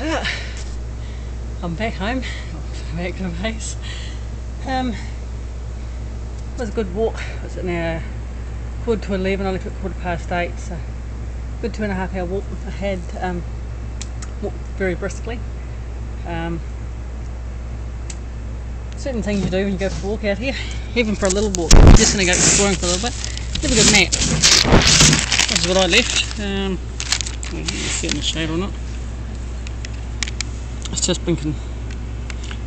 Ah, I'm back home, back to the base. It was a good walk. Was it now 11:15? I left at 8:15, so good 2.5 hour walk. I had walked very briskly. Certain things you do when you go for a walk out here, even for a little walk. I'm just going to go exploring for a little bit. Have a good nap. This is what I left. You can see it in the shade or not. It's just Binkin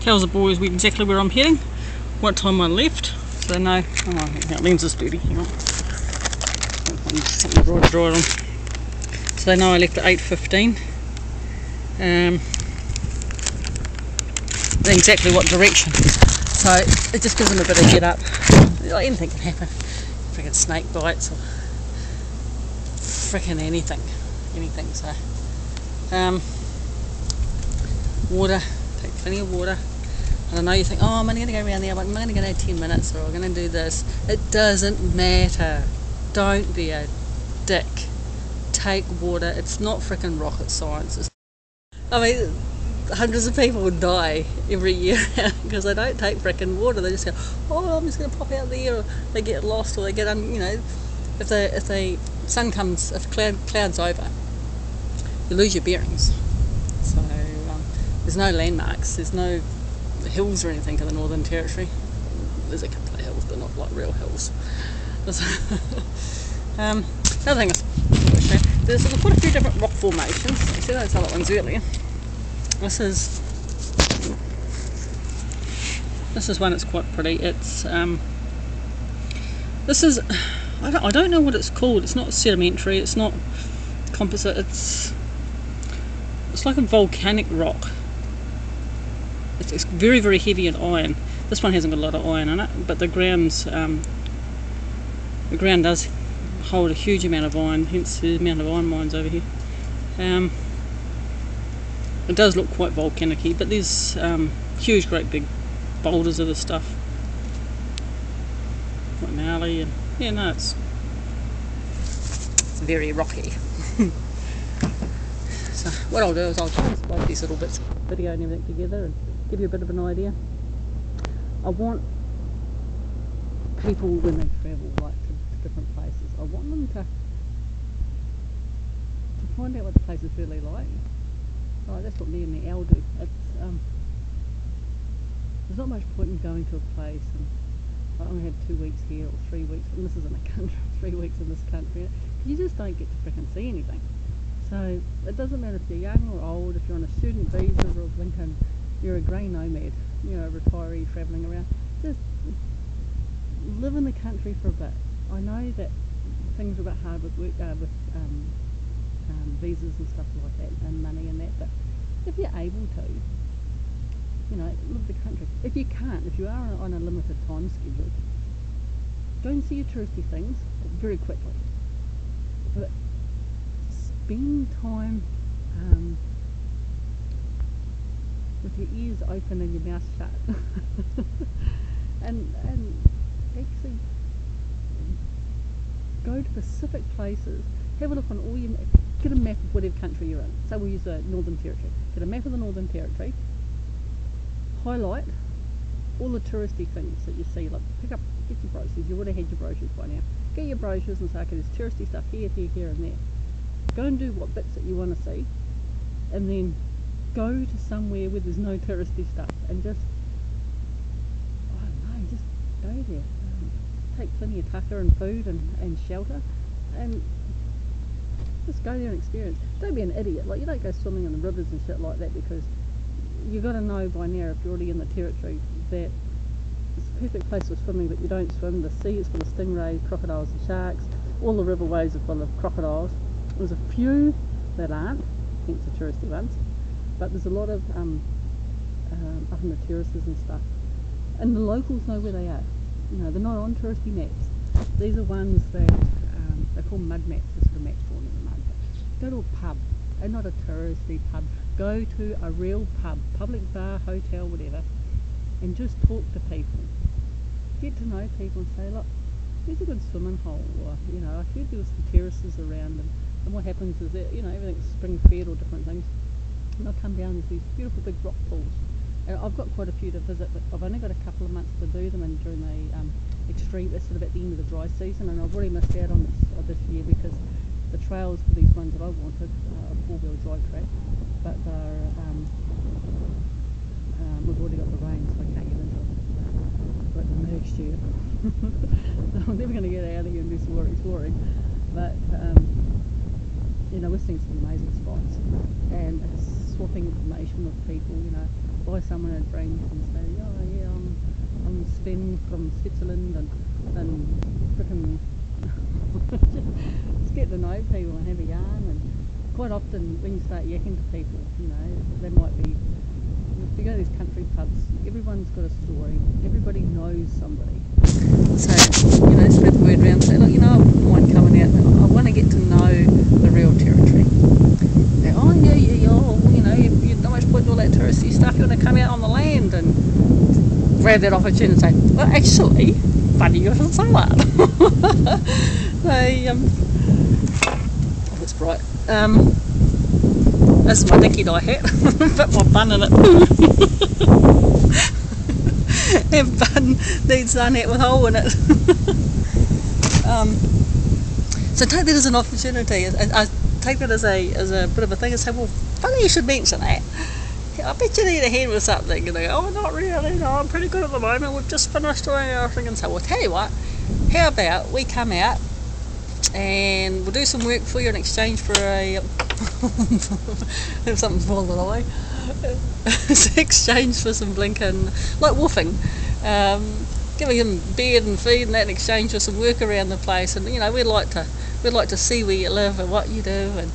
tells the boys exactly where I'm heading, what time I left, so they know. Oh, that lens is dirty. Hang on. Something dry on. So they know I left at 8:15. Exactly what direction. So it just gives them a bit of head up. Like anything can happen. Freaking snake bites or freaking anything. So water, take plenty of water. And I know you think, oh, I'm only going to go around there, but I'm only going to go 10 minutes, or I'm going to do this. It doesn't matter. Don't be a dick. Take water. It's not freaking rocket science. I mean, hundreds of people would die every year because they don't take freaking water. They just go, oh, I'm just going to pop out there, or they get lost, or they get, if the sun comes, if clouds over, you lose your bearings. So there's no landmarks, there's no hills or anything in the Northern Territory. There's a couple of hills, but not like real hills. Another thing there's quite a few different rock formations. I said those other ones earlier. This is one that's quite pretty. It's this is I don't know what it's called. It's not sedimentary. It's not composite. It's like a volcanic rock. It's very, very heavy in iron. This one hasn't got a lot of iron in it, but the ground does hold a huge amount of iron, hence the amount of iron mines over here. It does look quite volcanic-y, but there's huge, great big boulders of this stuff. Quite gnarly, and yeah, no, it's very rocky. So what I'll do is I'll splice these little bits of video and everything together and give you a bit of an idea. I want people, when they travel like to different places, I want them to find out what the place is really like. Oh, that's what me and the owl do. It's there's not much point in going to a place and I only have 2 weeks here or 3 weeks, and this is in a country, 3 weeks in this country. You just don't get to freaking see anything. So it doesn't matter if you're young or old, if you're on a student visa or Lincoln, you're a grey nomad, a retiree travelling around. Just live in the country for a bit. I know that things are a bit hard with work, visas and stuff like that, and money and that, but if you're able to, live the country. If you can't, if you are on a limited time schedule, go and see your touristy things very quickly. But spend time with your ears open and your mouth shut, and actually go to specific places. Have a look on all your, get a map of whatever country you're in. So we'll use the Northern Territory. Get a map of the Northern Territory. Highlight all the touristy things that you see. Like get your brochures. You would have had your brochures by now. Get your brochures and say, okay, there's touristy stuff here, and there. Go and do what bits that you want to see, and then go to somewhere where there's no touristy stuff, and just go there. Take plenty of tucker and food and shelter, and just go there and experience. Don't be an idiot. Like, you don't go swimming in the rivers and shit like that, because you've got to know by now, if you're already in the territory, that it's a perfect place for swimming, but you don't swim. The sea is full of stingrays, crocodiles and sharks. All the riverways are full of crocodiles. There's a few that aren't, hence the touristy ones, but there's a lot of up in the terraces and stuff. And the locals know where they are. They're not on touristy maps. These are ones that they're called mud maps. This sort of maps drawn in the mud. Go to a pub, and not a touristy pub. Go to a real pub, public bar, hotel, whatever, and just talk to people. Get to know people and say, look, here's a good swimming hole, or I heard there was some terraces around, and what happens is that everything's spring fed or different things. And I'll come down, there's these beautiful big rock pools. And I've got quite a few to visit, but I've only got a couple of months to do them, and during the extreme, it's sort of at the end of the dry season, and I've already missed out on this year because the trails for these ones that I wanted are four-wheel drive track, but they're we've already got the rain, so I can't get into it. But next year, so I'm never going to get out of here and do some exploring. But you know, we're seeing some amazing spots, and swapping information with people. You know, buy someone a drink and say, oh yeah, I'm Sven from Switzerland, and frickin' just get to know people and have a yarn. And quite often when you start yakking to people, you know, they might be, if you go to these country pubs, everyone's got a story, everybody knows somebody. So, you know, spread the word around, say, look, you know, I wouldn't mind coming out, I want to get to know the real territory. They're, oh yeah, you know, you're not much point in all that touristy stuff, you want to come out on the land, and grab that opportunity and say, well actually, funny you should say that. They, oh it's bright, this is my Nicky Dye hat, put my bun in it. That bun needs a hat with a hole in it. So take that as an opportunity. I take that as a bit of a thing and say, well, funny you should mention that. I bet you need a hand with something. And they go, oh, not really, no, I'm pretty good at the moment. We've just finished doing our thing. And so, well, tell you what, how about we come out and we'll do some work for you in exchange for a if something's fallen away, exchange for some blinking, like woofing, giving them bed and feed and that in exchange for some work around the place. And you know, we'd like to see where you live and what you do, and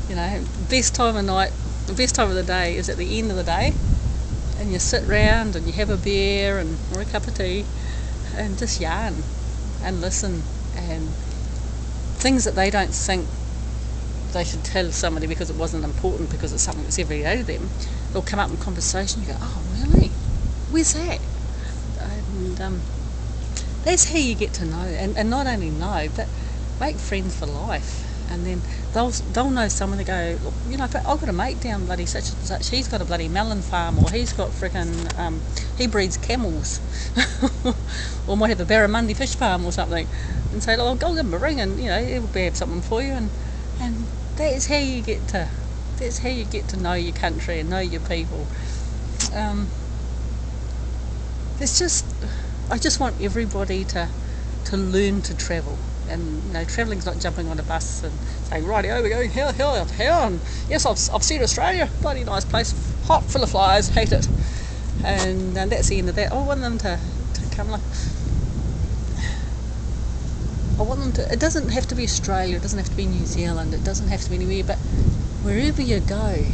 you know, best time of night, the best time of the day is at the end of the day, and you sit round and you have a beer and or a cup of tea and just yarn and listen, and things that they don't think they should tell somebody because it wasn't important, because it's something that's every day to them, they'll come up in conversation. You go, oh really, where's that? And that's how you get to know, and not only know, but make friends for life. And then they'll know someone to go, look, you know, I've got a mate down bloody such and such, he's got a bloody melon farm, or he's got frickin' he breeds camels, or might have a barramundi fish farm or something, and say, oh, I'll give him a ring, and you know, he'll have something for you. And that's how you get to know your country and know your people. I just want everybody to learn to travel. And you know, travelling's not jumping on a bus and saying, rightio, we're going here, and yes, I've seen Australia, bloody nice place, hot, full of flies, hate it. And that's the end of that. I want them to come, like, I want them to, it doesn't have to be Australia, it doesn't have to be New Zealand, it doesn't have to be anywhere, but wherever you go,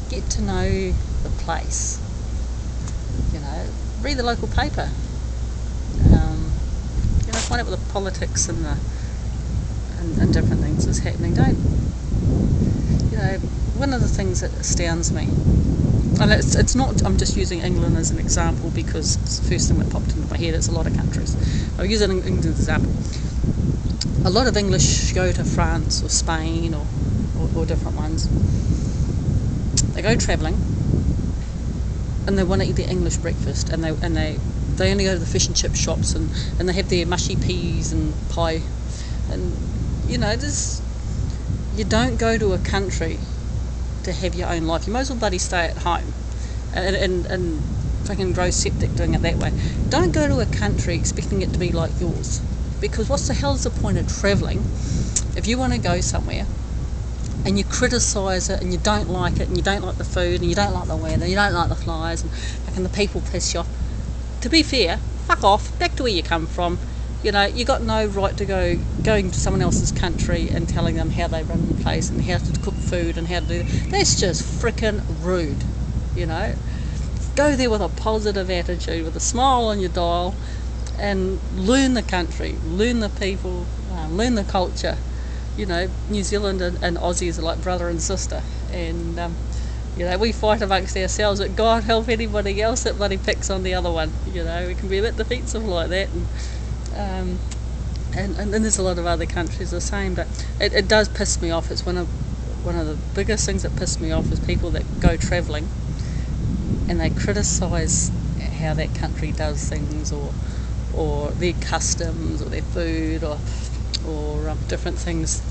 get to know the place. You know, read the local paper. Find out what the politics and different things is happening. Don't, you know, one of the things that astounds me, and it's not, I'm just using England as an example because it's the first thing that popped into my head. It's a lot of countries. I'll use England as an example. A lot of English go to France or Spain or different ones. They go travelling and they want to eat their English breakfast, and they only go to the fish and chip shops, and they have their mushy peas and pie. And you know, you don't go to a country to have your own life. You might as well bloody stay at home and fucking grow septic doing it that way. Don't go to a country expecting it to be like yours, because what's the hell's the point of travelling if you want to go somewhere and you criticise it and you don't like it, and you don't like the food, and you don't like the weather, and you don't like the flies, and the people piss you off. To be fair, fuck off, back to where you come from. You know, you got no right to going to someone else's country and telling them how they run the place and how to cook food and how to do that. That's just frickin' rude, you know. Go there with a positive attitude, with a smile on your dial, and learn the country, learn the people, learn the culture. You know, New Zealand and Aussies are like brother and sister, and you know, we fight amongst ourselves, but God help anybody else that bloody picks on the other one. You know, we can be a bit defensive like that, and there's a lot of other countries the same, but it does piss me off. It's one of one of the biggest things that piss me off is people that go travelling and they criticise how that country does things, or their customs, or their food, or different things.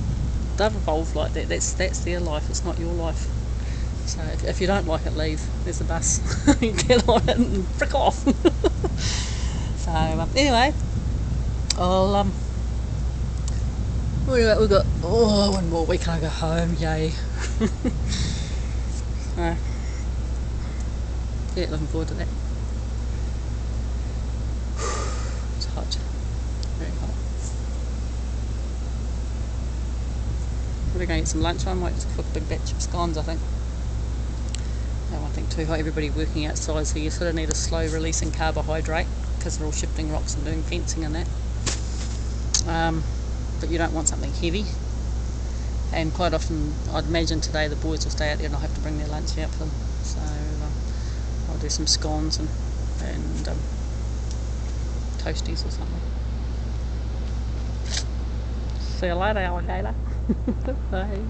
They've evolved like that. That's their life. It's not your life. So if you don't like it, leave. There's a bus. You get on it and frick off. So anyway, I'll we've got one more week and I go home. Yay! So yeah, looking forward to that. It's hot, very hot. We're going to get some lunch. I might just cook a big batch of scones, I think. I don't want to think too hot. Everybody working outside, so you sort of need a slow releasing carbohydrate because they're all shifting rocks and doing fencing and that. But you don't want something heavy. And quite often, I'd imagine today the boys will stay out there and I'll have to bring their lunch out for them. So I'll do some scones and toasties or something. See you later, alligator. Bye.